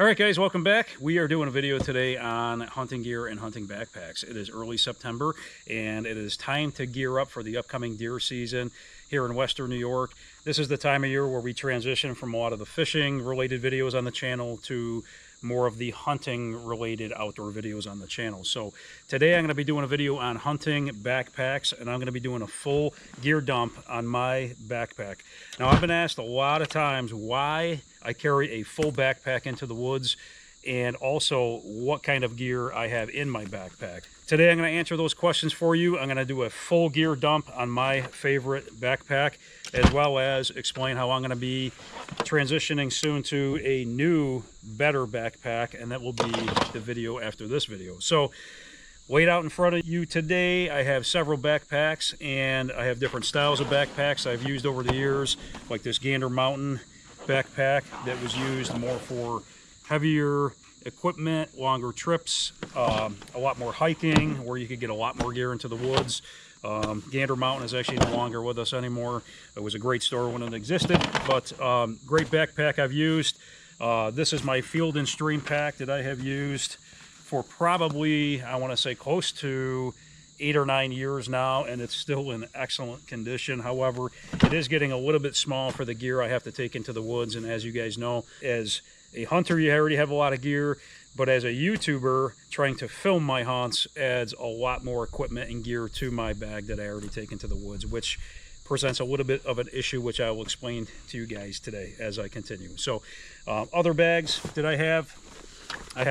All right, guys, welcome back. We are doing a video today on hunting gear and hunting backpacks. It is early September, and it is time to gear up for the upcoming deer season here in Western New York. This is the time of year where we transition from a lot of the fishing-related videos on the channel to more of the hunting-related outdoor videos on the channel. So today I'm going to be doing a video on hunting backpacks, and I'm going to be doing a full gear dump on my backpack. Now, I've been asked a lot of times why I carry a full backpack into the woods, and also what kind of gear I have in my backpack. Today I'm going to answer those questions for you. I'm going to do a full gear dump on my favorite backpack, as well as explain how I'm going to be transitioning soon to a new, better backpack, and that will be the video after this video. So laid out in front of you today, I have several backpacks, and I have different styles of backpacks I've used over the years, like this Gander Mountain backpack that was used more for heavier equipment, longer trips, a lot more hiking, where you could get a lot more gear into the woods. Gander Mountain is actually no longer with us anymore. It was a great store when it existed, but great backpack I've used. This is my Field and Stream pack that I have used for probably, I want to say, close to 8 or 9 years now, and it's still in excellent condition. However, it is getting a little bit small for the gear I have to take into the woods, and as you guys know, as a hunter, you already have a lot of gear, but as a YouTuber, trying to film my hunts adds a lot more equipment and gear to my bag that I already take into the woods, which presents a little bit of an issue, which I will explain to you guys today as I continue. So, other bags that I have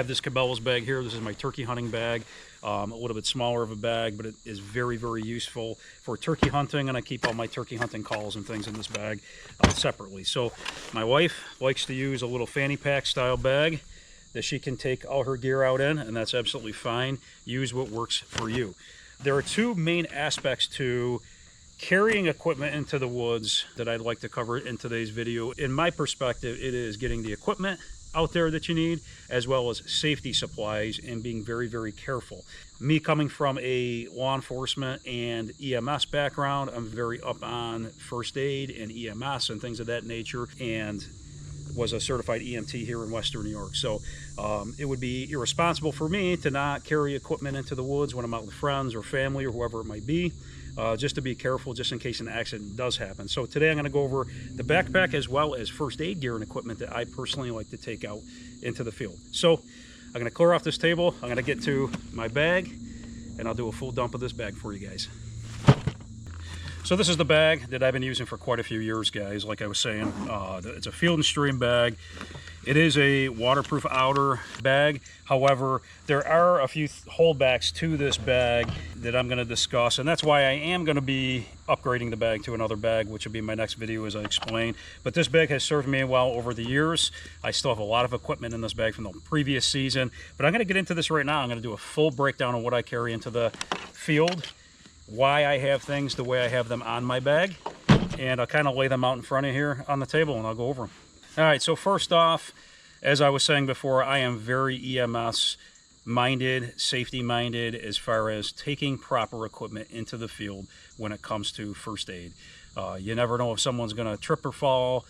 this Cabela's bag here. This is my turkey hunting bag. A little bit smaller of a bag, but it is very, very useful for turkey hunting, and I keep all my turkey hunting calls and things in this bag separately. So my wife likes to use a little fanny pack style bag that she can take all her gear out in, and that's absolutely fine. Use what works for you. There are two main aspects to carrying equipment into the woods that I'd like to cover in today's video. In my perspective, it is getting the equipment out there that you need, as well as safety supplies, and being very, very careful. Me coming from a law enforcement and EMS background, I'm very up on first aid and EMS and things of that nature, and was a certified EMT here in Western New York. So it would be irresponsible for me to not carry equipment into the woods when I'm out with friends or family or whoever it might be. Just to be careful, just in case an accident does happen. So today I'm going to go over the backpack as well as first aid gear and equipment that I personally like to take out into the field. So I'm going to clear off this table, I'm going to get to my bag, and I'll do a full dump of this bag for you guys. So this is the bag that I've been using for quite a few years, guys. Like I was saying, it's a Field and Stream bag. It is a waterproof outer bag. However, there are a few holdbacks to this bag that I'm going to discuss, and that's why I am going to be upgrading the bag to another bag, which will be my next video as I explain. But this bag has served me well over the years. I still have a lot of equipment in this bag from the previous season, but I'm going to get into this right now. I'm going to do a full breakdown of what I carry into the field, why I have things the way I have them on my bag, and I'll kind of lay them out in front of here on the table, and I'll go over them. All right, so first off, as I was saying before, I am very EMS minded, safety minded, as far as taking proper equipment into the field when it comes to first aid. You never know if someone's going to trip or fall,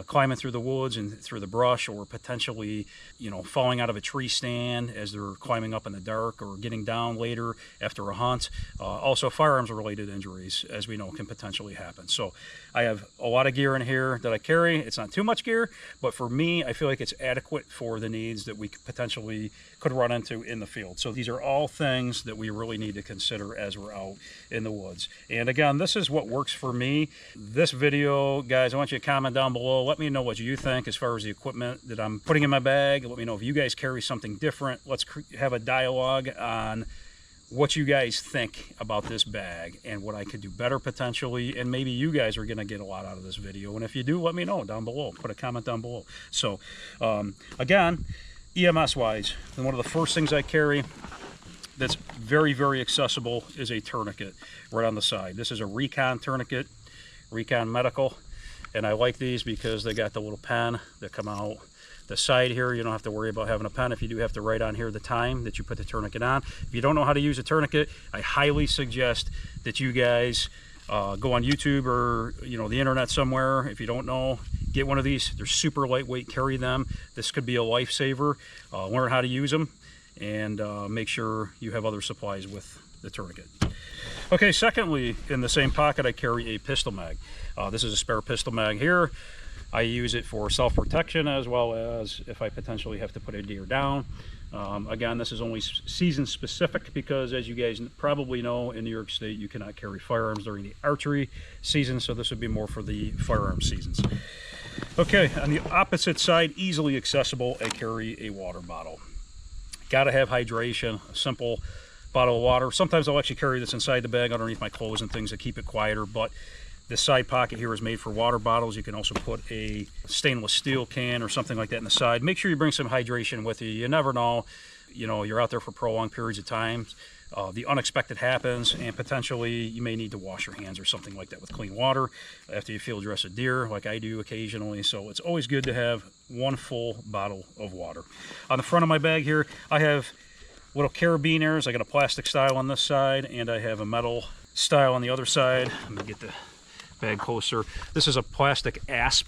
climbing through the woods and through the brush, or potentially, you know, falling out of a tree stand as they're climbing up in the dark, or getting down later after a hunt. Also, firearms related injuries, as we know, can potentially happen. So I have a lot of gear in here that I carry. It's not too much gear, but for me, I feel like it's adequate for the needs that we potentially could run into in the field. So these are all things that we really need to consider as we're out in the woods. And again, this is what works for me. This video, guys, I want you to comment down below. Let me know what you think as far as the equipment that I'm putting in my bag. Let me know if you guys carry something different. Let's have a dialogue on what you guys think about this bag and what I could do better potentially, and maybe you guys are going to get a lot out of this video, and if you do, let me know down below. Put a comment down below. So again, EMS wise, and one of the first things I carry that's very, very accessible is a tourniquet right on the side. This is a Recon tourniquet, Recon Medical, and I like these because they got the little pen that come out the side here. You don't have to worry about having a pen. If you do have to write on here the time that you put the tourniquet on. If you don't know how to use a tourniquet, I highly suggest that you guys go on YouTube or the internet somewhere. If you don't know, get one of these. They're super lightweight, carry them. This could be a lifesaver. Learn how to use them, and make sure you have other supplies with the tourniquet. Okay, secondly, in the same pocket, I carry a pistol mag. This is a spare pistol mag here. I use it for self-protection as well as if I potentially have to put a deer down. Again, this is only season specific because, as you guys probably know, in New York State you cannot carry firearms during the archery season, so this would be more for the firearm seasons. Okay, on the opposite side, easily accessible, I carry a water bottle. Gotta have hydration, a simple bottle of water. Sometimes I'll actually carry this inside the bag underneath my clothes and things to keep it quieter, but this side pocket here is made for water bottles. You can also put a stainless steel can or something like that in the side. Make sure you bring some hydration with you. You never know, you know, you're out there for prolonged periods of time. The unexpected happens, and potentially you may need to wash your hands or something like that with clean water after you field dress a deer, like I do occasionally. So it's always good to have one full bottle of water. On the front of my bag here, I have little carabiners. I got a plastic style on this side, and I have a metal style on the other side. Let me get the bag closer. This is a plastic ASP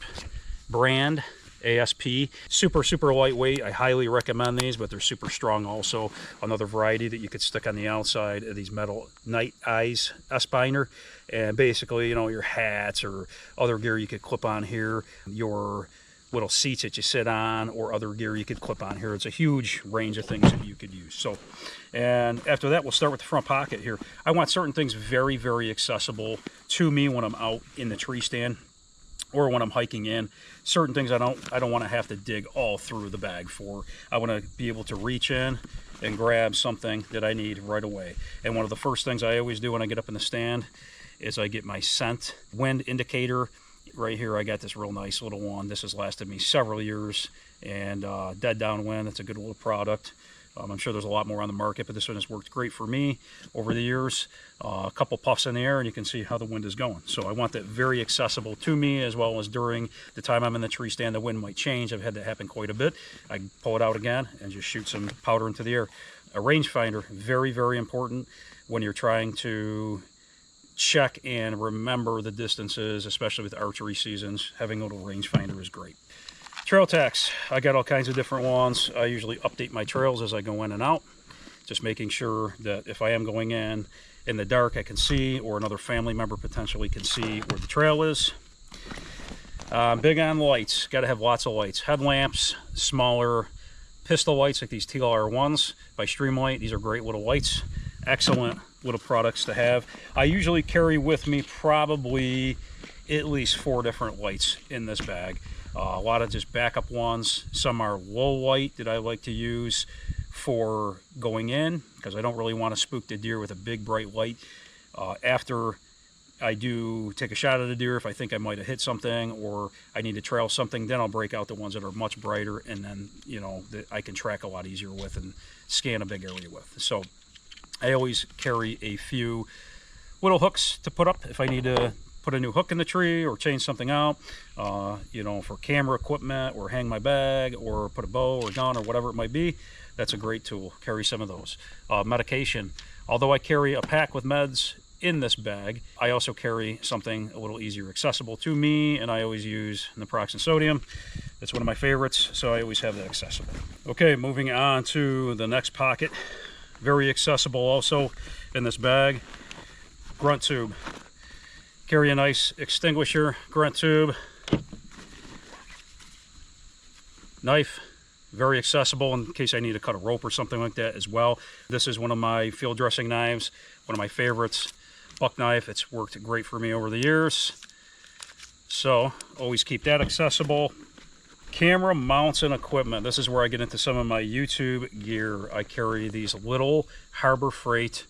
brand, ASP. Super lightweight. I highly recommend these, but they're super strong also. Another variety that you could stick on the outside of these metal night eyes S-binder, and basically, you know, your hats or other gear you could clip on here, your little seats that you sit on, or other gear you could clip on here. It's a huge range of things that you could use. So, and after that, we'll start with the front pocket here. I want certain things very accessible to me when I'm out in the tree stand or when I'm hiking in. Certain things I don't want to have to dig all through the bag for. I want to be able to reach in and grab something that I need right away. And one of the first things I always do when I get up in the stand is I get my scent wind indicator. Right here I got this real nice little one. This has lasted me several years, and dead downwind, that's a good little product. I'm sure there's a lot more on the market, but this one has worked great for me over the years. A couple puffs in the air and you can see how the wind is going. So I want that very accessible to me, as well as during the time I'm in the tree stand. The wind might change. I've had that happen quite a bit. I pull it out again and just shoot some powder into the air. A rangefinder, very important when you're trying to check and remember the distances, especially with archery seasons. Having a little rangefinder is great. Trail tacks, I got all kinds of different ones. I usually update my trails as I go in and out, just making sure that if I am going in the dark, I can see, or another family member potentially can see where the trail is. Big on lights, got to have lots of lights. Headlamps, smaller pistol lights like these TLR1s by Streamlight. These are great little lights, excellent little products to have. I usually carry with me probably at least 4 different lights in this bag. A lot of just backup ones. Some are low light that I like to use for going in, because I don't really want to spook the deer with a big bright light. After I do take a shot at a deer, if I think I might have hit something or I need to trail something, then I'll break out the ones that are much brighter, and then, you know, that I can track a lot easier with and scan a big area with. So I always carry a few little hooks to put up if I need to put a new hook in the tree or change something out, you know, for camera equipment, or hang my bag, or put a bow or gun or whatever it might be. That's a great tool. Carry some of those. Medication. Although I carry a pack with meds in this bag, I also carry something a little easier accessible to me, and I always use naproxen sodium. That's one of my favorites, so I always have that accessible. Okay, moving on to the next pocket. Very accessible also in this bag. Grunt Tube. Carry a nice extinguisher, Grunt Tube. Knife, very accessible in case I need to cut a rope or something like that as well. This is one of my field dressing knives, one of my favorites. Buck knife, it's worked great for me over the years. So always keep that accessible. Camera mounts and equipment. This is where I get into some of my YouTube gear. I carry these little Harbor Freight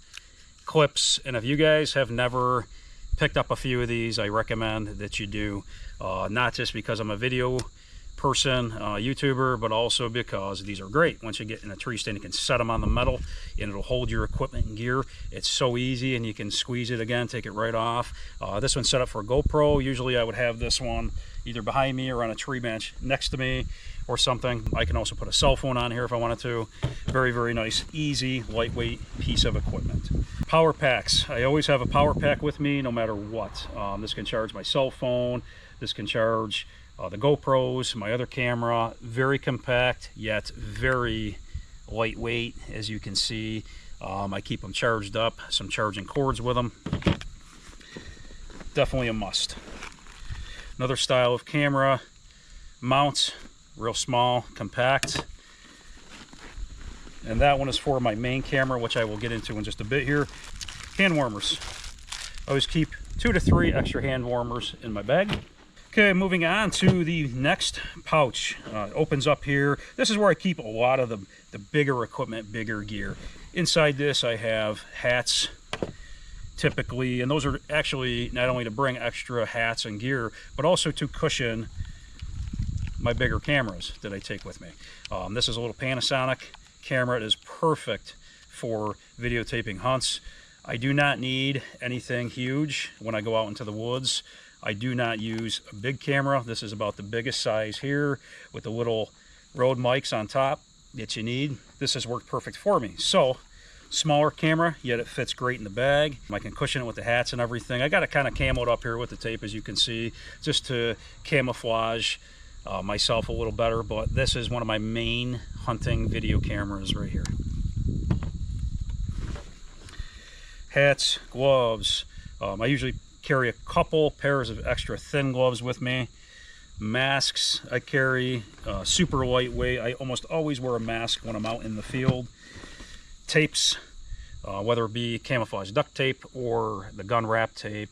clips, and if you guys have never picked up a few of these, I recommend that you do. Not just because I'm a video person, YouTuber, but also because these are great. Once you get in a tree stand, you can set them on the metal and it'll hold your equipment and gear. It's so easy, and you can squeeze it again, take it right off. This one's set up for a GoPro. Usually I would have this one either behind me or on a tree bench next to me or something. I can also put a cell phone on here if I wanted to. Very nice, easy, lightweight piece of equipment. Power packs. I always have a power pack with me no matter what. This can charge my cell phone. This can charge the GoPros, my other camera, very compact yet very lightweight, as you can see. I keep them charged up, some charging cords with them. Definitely a must. Another style of camera, mounts, real small, compact. And that one is for my main camera, which I will get into in just a bit here. Hand warmers. I always keep 2 to 3 extra hand warmers in my bag. Okay, moving on to the next pouch. Opens up here. This is where I keep a lot of the bigger equipment, bigger gear. Inside this I have hats, typically, and those are actually not only to bring extra hats and gear, but also to cushion my bigger cameras that I take with me. This is a little Panasonic camera. It is perfect for videotaping hunts. I do not need anything huge when I go out into the woods. I do not use a big camera. This is about the biggest size here with the little Rode mics on top that you need. This has worked perfect for me. So, smaller camera, yet it fits great in the bag. I can cushion it with the hats and everything. I got it kind of camoed up here with the tape, as you can see, just to camouflage myself a little better. But this is one of my main hunting video cameras right here. Hats, gloves. I usually carry a couple pairs of extra thin gloves with me. Masks I carry, super lightweight. I almost always wear a mask when I'm out in the field. Tapes, whether it be camouflage duct tape or the gun wrap tape,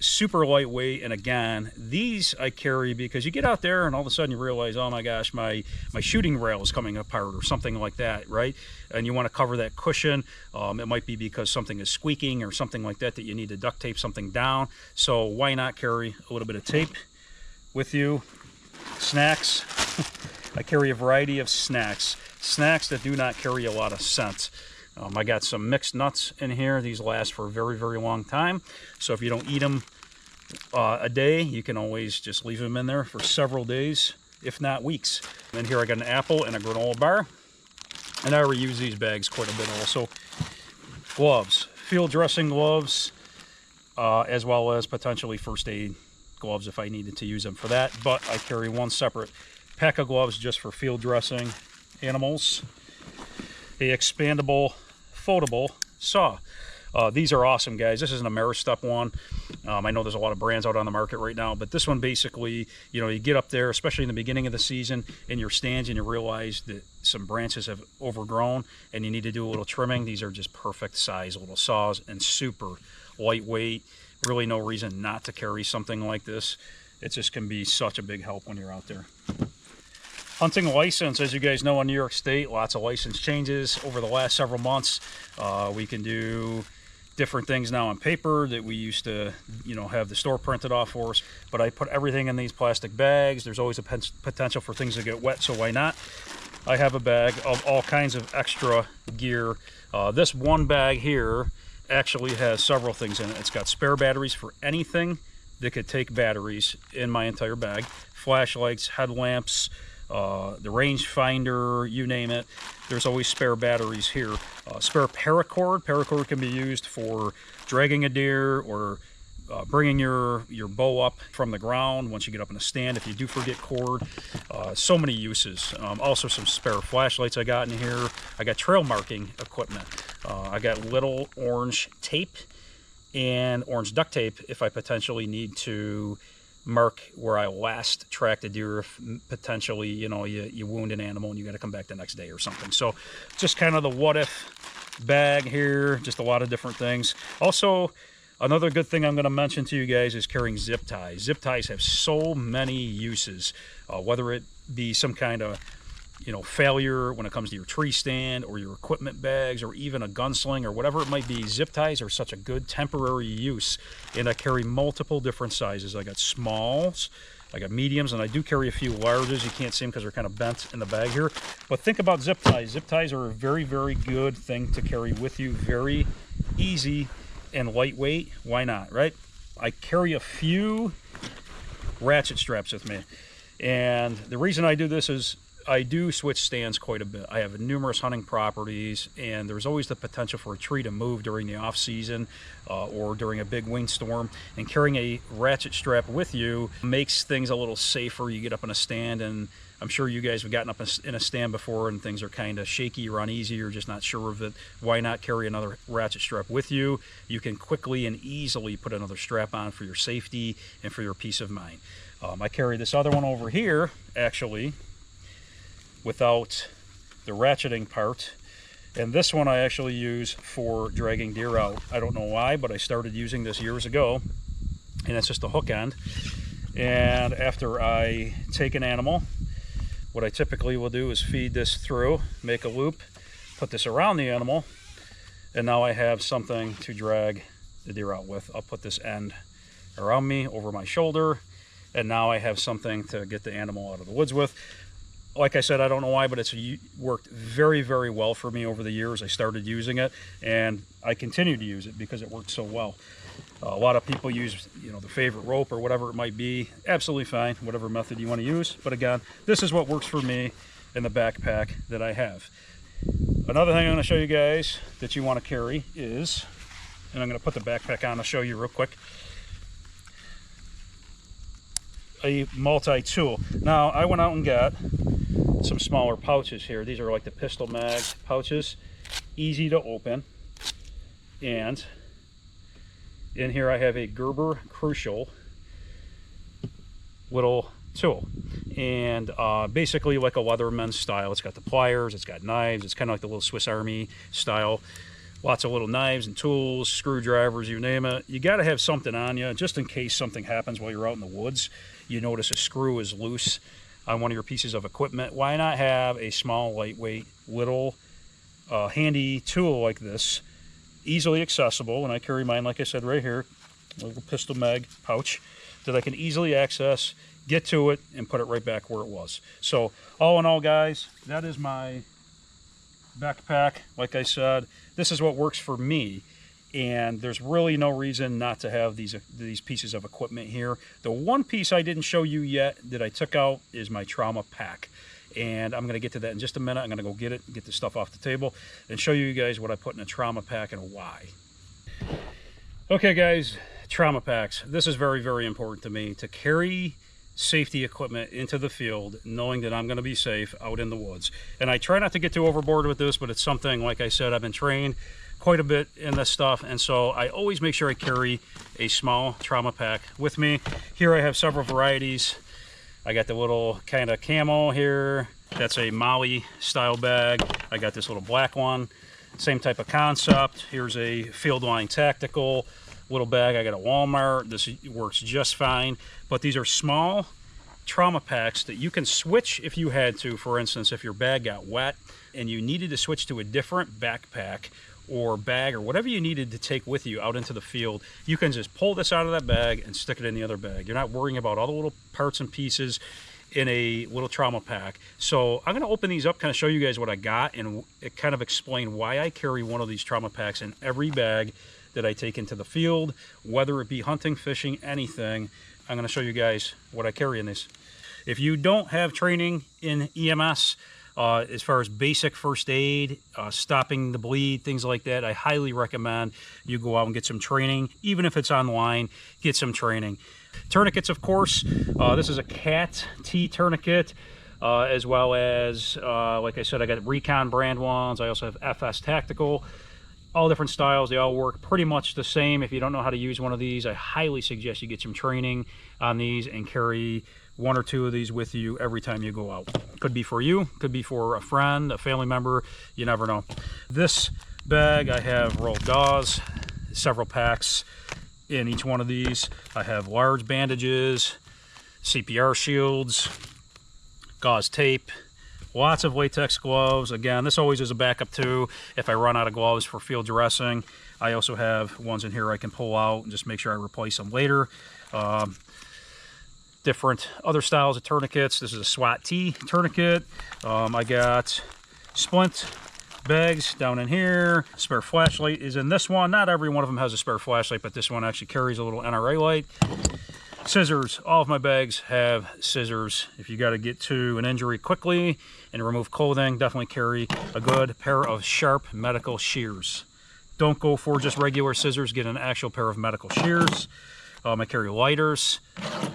super lightweight. And again, these I carry because you get out there and all of a sudden you realize, oh my gosh, my shooting rail is coming apart or something like that, right? And you want to cover that cushion. It might be because something is squeaking or something like that you need to duct tape something down. So why not carry a little bit of tape with you? Snacks. I carry a variety of snacks that do not carry a lot of scent. I got some mixed nuts in here. These last for a very, very long time. So if you don't eat them a day, you can always just leave them in there for several days, if not weeks. And here I got an apple and a granola bar. And I reuse these bags quite a bit also. Gloves, field dressing gloves, as well as potentially first aid gloves if I needed to use them for that. But I carry one separate pack of gloves just for field dressing animals. A expandable foldable saw. These are awesome, guys. This is an Ameristep one. I know there's a lot of brands out on the market right now, but this one basically, you know, you get up there, especially in the beginning of the season, in your stands, and you realize that some branches have overgrown and you need to do a little trimming. These are just perfect size little saws and super lightweight. Really no reason not to carry something like this. It just can be such a big help when you're out there. Hunting license, as you guys know, in New York State, lots of license changes over the last several months. We can do different things now on paper that we used to, you know, have the store printed off for us. But I put everything in these plastic bags. There's always a potential for things to get wet, so why not? I have a bag of all kinds of extra gear. This one bag here actually has several things in it. It's got spare batteries for anything that could take batteries in my entire bag. Flashlights, headlamps, the range finder, you name it. There's always spare batteries here. Spare paracord. Paracord can be used for dragging a deer or bringing your bow up from the ground once you get up in a stand if you do forget cord. So many uses. Also some spare flashlights I got in here. I got trail marking equipment. I got little orange tape and orange duct tape if I potentially need to mark where I last tracked a deer, if potentially, you know, you wound an animal and you got to come back the next day or something. So just kind of the what if bag here, just a lot of different things. Also, another good thing I'm going to mention to you guys is carrying zip ties. Zip ties have so many uses, whether it be some kind of, you know, failure when it comes to your tree stand or your equipment bags or even a gunsling or whatever it might be. Zip ties are such a good temporary use, and I carry multiple different sizes. I got smalls, I got mediums, and I do carry a few larges. You can't see them because they're kind of bent in the bag here. But think about zip ties. Zip ties are a very, very good thing to carry with you. Very easy and lightweight. Why not, right? I carry a few ratchet straps with me, and the reason I do this is I do switch stands quite a bit. I have numerous hunting properties, and there's always the potential for a tree to move during the off season or during a big windstorm. And carrying a ratchet strap with you makes things a little safer. You get up in a stand, and I'm sure you guys have gotten up in a stand before and things are kind of shaky or uneasy or just not sure of it. Why not carry another ratchet strap with you? You can quickly and easily put another strap on for your safety and for your peace of mind. I carry this other one over here, actually, without the ratcheting part, and this one I actually use for dragging deer out. I don't know why, but I started using this years ago, and it's just a hook end. And after I take an animal, what I typically will do is feed this through, make a loop, put this around the animal, and now I have something to drag the deer out with. I'll put this end around me over my shoulder, and now I have something to get the animal out of the woods with. Like I said, I don't know why, but it's worked very, very well for me over the years. I started using it, and I continue to use it because it works so well. A lot of people use, you know, the favorite rope or whatever it might be. Absolutely fine, whatever method you want to use. But again, this is what works for me in the backpack that I have. Another thing I'm going to show you guys that you want to carry is, and I'm going to put the backpack on to show you real quick, a multi-tool. Now, I went out and got some smaller pouches here. These are like the pistol mag pouches, easy to open. And in here I have a Gerber Crucial little tool, and basically like a Leatherman style. It's got the pliers, it's got knives, it's kind of like the little Swiss Army style. Lots of little knives and tools, screwdrivers, you name it. You got to have something on you just in case something happens while you're out in the woods. You notice a screw is loose on one of your pieces of equipment. Why not have a small, lightweight, little handy tool like this, easily accessible? And I carry mine, like I said, right here, a little pistol mag pouch that I can easily access, get to it, and put it right back where it was. So all in all, guys, that is my backpack. Like I said, this is what works for me, and there's really no reason not to have these pieces of equipment here. The one piece I didn't show you yet that I took out is my trauma pack, and I'm going to get to that in just a minute. I'm going to go get the stuff off the table and show you guys what I put in a trauma pack and why. Okay guys, trauma packs. This is very, very important to me, to carry safety equipment into the field knowing that I'm going to be safe out in the woods. And I try not to get too overboard with this, but it's something, like I said, I've been trained quite a bit in this stuff, and so I always make sure I carry a small trauma pack with me. Here I have several varieties. I got the little kind of camo here. That's a Molly style bag. I got this little black one, same type of concept. Here's a Fieldline Tactical little bag I got at Walmart. This works just fine, but these are small trauma packs that you can switch if you had to. For instance, if your bag got wet and you needed to switch to a different backpack or bag or whatever you needed to take with you out into the field, you can just pull this out of that bag and stick it in the other bag. You're not worrying about all the little parts and pieces in a little trauma pack. So I'm going to open these up, kind of show you guys what I got, and it kind of explain why I carry one of these trauma packs in every bag that I take into the field, whether it be hunting, fishing, anything. I'm going to show you guys what I carry in this. If you don't have training in EMS, as far as basic first aid, stopping the bleed, things like that, I highly recommend you go out and get some training. Even if it's online, get some training. Tourniquets, of course. This is a Cat T tourniquet, as well as, like I said, I got Recon brand ones. I also have FS Tactical. All different styles. They all work pretty much the same. If you don't know how to use one of these, I highly suggest you get some training on these and carry one or two of these with you every time you go out. Could be for you, could be for a friend, a family member, you never know. This bag, I have rolled gauze, several packs in each one of these. I have large bandages, CPR shields, gauze tape, lots of latex gloves. Again, this always is a backup too if I run out of gloves for field dressing. I also have ones in here I can pull out and just make sure I replace them later. Different other styles of tourniquets. This is a SWAT T tourniquet. I got Splint bags down in here. Spare flashlight is in this one. Not every one of them has a spare flashlight, but this one actually carries a little NRA light. Scissors. All of my bags have scissors. If you got to get to an injury quickly and remove clothing, definitely carry a good pair of sharp medical shears. Don't go for just regular scissors, get an actual pair of medical shears. I carry lighters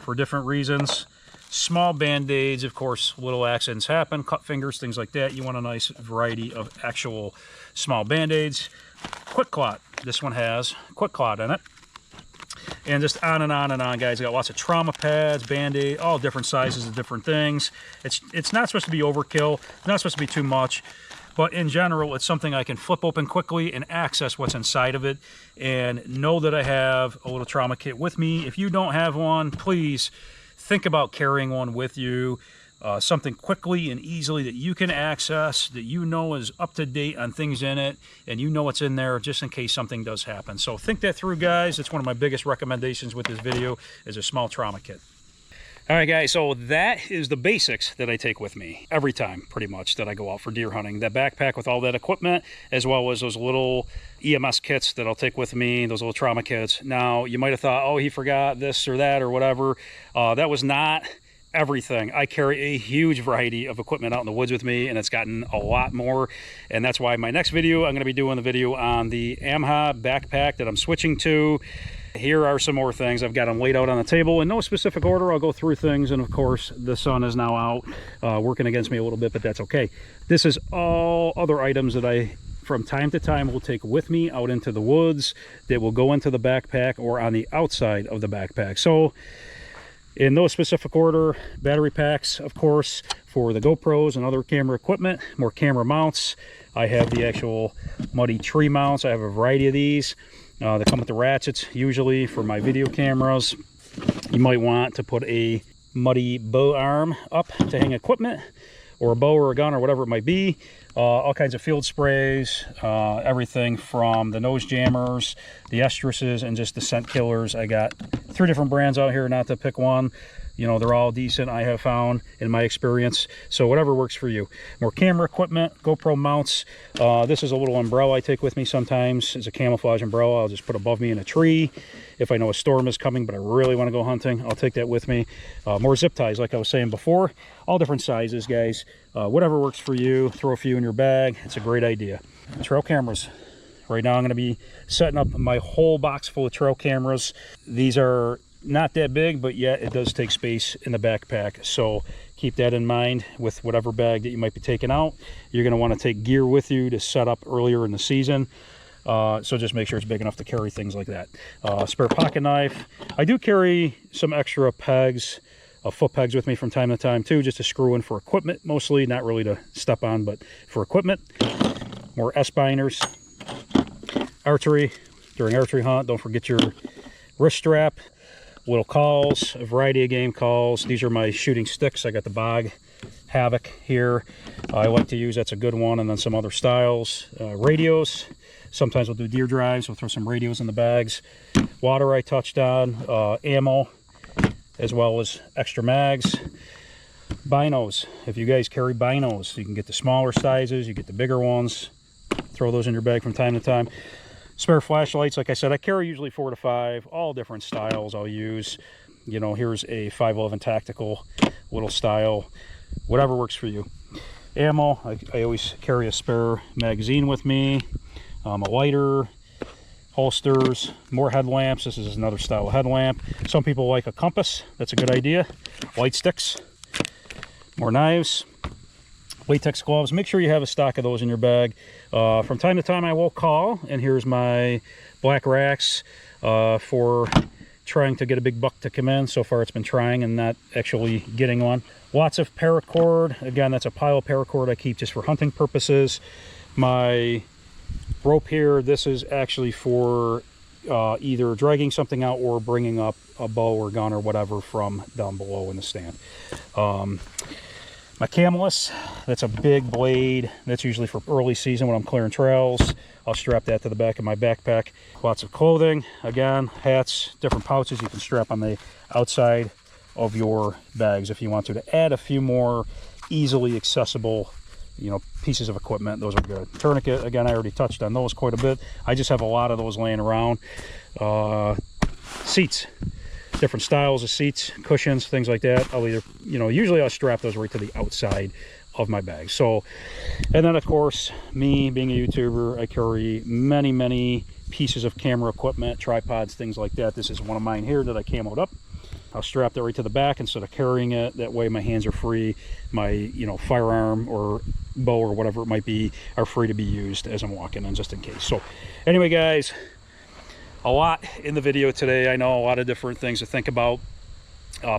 for different reasons. Small band-aids, of course, little accidents happen, cut fingers, things like that. You want a nice variety of actual small band-aids. Quick Clot. This one has Quick Clot in it. And just on and on and on, guys. I got lots of trauma pads, band-aid, all different sizes of different things. It's not supposed to be overkill. It's not supposed to be too much. But in general, it's something I can flip open quickly and access what's inside of it and know that I have a little trauma kit with me. If you don't have one, please think about carrying one with you. Something quickly and easily that you can access, that you know is up to date on things in it, and you know what's in there just in case something does happen. So think that through, guys. It's one of my biggest recommendations with this video is a small trauma kit. All right, guys, so that is the basics that I take with me every time, pretty much, that I go out for deer hunting. That backpack with all that equipment, as well as those little EMS kits that I'll take with me, those little trauma kits. Now, you might have thought, oh, he forgot this or that or whatever. That was not everything. I carry a huge variety of equipment out in the woods with me, and it's gotten a lot more. And that's why my next video, I'm going to be doing the video on the AVerMedia backpack that I'm switching to. Here are some more things. I've got them laid out on the table in no specific order. I'll go through things, and of course the sun is now out working against me a little bit, but that's okay. This is all other items that I from time to time will take with me out into the woods that will go into the backpack or on the outside of the backpack. So in no specific order, battery packs, of course, for the GoPros and other camera equipment, more camera mounts. I have the actual muddy tree mounts. I have a variety of these. They come with the ratchets, usually for my video cameras. You might want to put a muddy bow arm up to hang equipment, or a bow or a gun or whatever it might be. All kinds of field sprays, everything from the nose jammers, the estresses, and just the scent killers. I got 3 different brands out here, not to pick one. You know, they're all decent, I have found, in my experience. So whatever works for you. More camera equipment, GoPro mounts. This is a little umbrella I take with me sometimes. It's a camouflage umbrella I'll just put above me in a tree. If I know a storm is coming, but I really want to go hunting, I'll take that with me. More zip ties, like I was saying before. All different sizes, guys. Whatever works for you, throw a few in your bag. It's a great idea. Trail cameras. Right now I'm going to be setting up my whole box full of trail cameras. These are not that big, but yet it does take space in the backpack. So keep that in mind with whatever bag that you might be taking out. You're going to want to take gear with you to set up earlier in the season. So just make sure it's big enough to carry things like that. Spare pocket knife. I do carry some extra pegs, foot pegs with me from time to time too, just to screw in for equipment mostly, not really to step on, but for equipment. More S-binders. Archery. During archery hunt, don't forget your wrist strap. Little calls, a variety of game calls. These are my shooting sticks. I got the Bog Havoc here. I like to use, that's a good one, and then some other styles. Radios. Sometimes we'll do deer drives. We'll throw some radios in the bags. Water I touched on. Ammo, as well as extra mags. Binos. If you guys carry binos, you can get the smaller sizes, you get the bigger ones. Throw those in your bag from time to time. Spare flashlights, like I said, I carry usually 4 to 5, all different styles I'll use. You know, here's a 511 tactical little style, whatever works for you. Ammo, I always carry a spare magazine with me, a lighter, holsters, more headlamps. This is another style of headlamp. Some people like a compass, that's a good idea. Light sticks, more knives. Latex gloves. Make sure you have a stock of those in your bag. From time to time I will call, and here's my black racks for trying to get a big buck to come in. So far it's been trying and not actually getting one. Lots of paracord. Again, that's a pile of paracord I keep just for hunting purposes. My rope here, this is actually for either dragging something out or bringing up a bow or gun or whatever from down below in the stand. My Camelus, that's a big blade. That's usually for early season when I'm clearing trails. I'll strap that to the back of my backpack. Lots of clothing, again, hats, different pouches you can strap on the outside of your bags if you want to add a few more easily accessible, you know, pieces of equipment. Those are good. Tourniquet, again, I already touched on those quite a bit. I just have a lot of those laying around. Seats. different styles of seats, cushions, things like that. I'll either, you know, usually I'll strap those right to the outside of my bag. So, and then of course, me being a YouTuber, I carry many pieces of camera equipment, tripods, things like that. This is one of mine here that I camoed up. I'll strap that right to the back instead of carrying it. That way my hands are free. My, you know, firearm or bow or whatever it might be are free to be used as I'm walking in, just in case. So anyway, guys, a lot in the video today. I know a lot of different things to think about.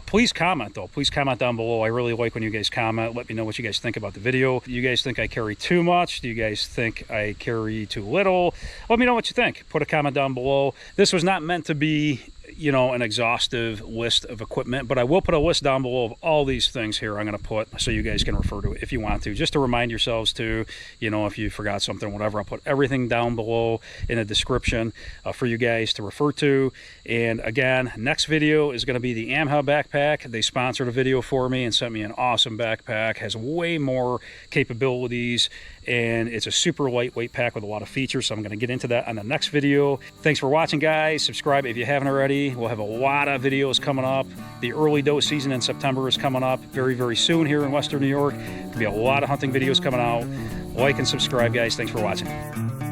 Please comment though. Please comment down below. I really like when you guys comment. Let me know what you guys think about the video. Do you guys think I carry too much? Do you guys think I carry too little? Let me know what you think. Put a comment down below. This was not meant to be, you know, an exhaustive list of equipment, but I will put a list down below of all these things here I'm going to put so you guys can refer to it if you want to, just to remind yourselves to, you know, if you forgot something, whatever. I'll put everything down below in the description for you guys to refer to. And again, next video is going to be the AVerMedia backpack. They sponsored a video for me and sent me an awesome backpack. Has way more capabilities, and it's a super lightweight pack with a lot of features, so I'm going to get into that on the next video. Thanks for watching, guys. Subscribe if you haven't already. We'll have a lot of videos coming up. The early doe season in September is coming up very soon here in Western New York. There'll be a lot of hunting videos coming out. Like and subscribe, guys. Thanks for watching.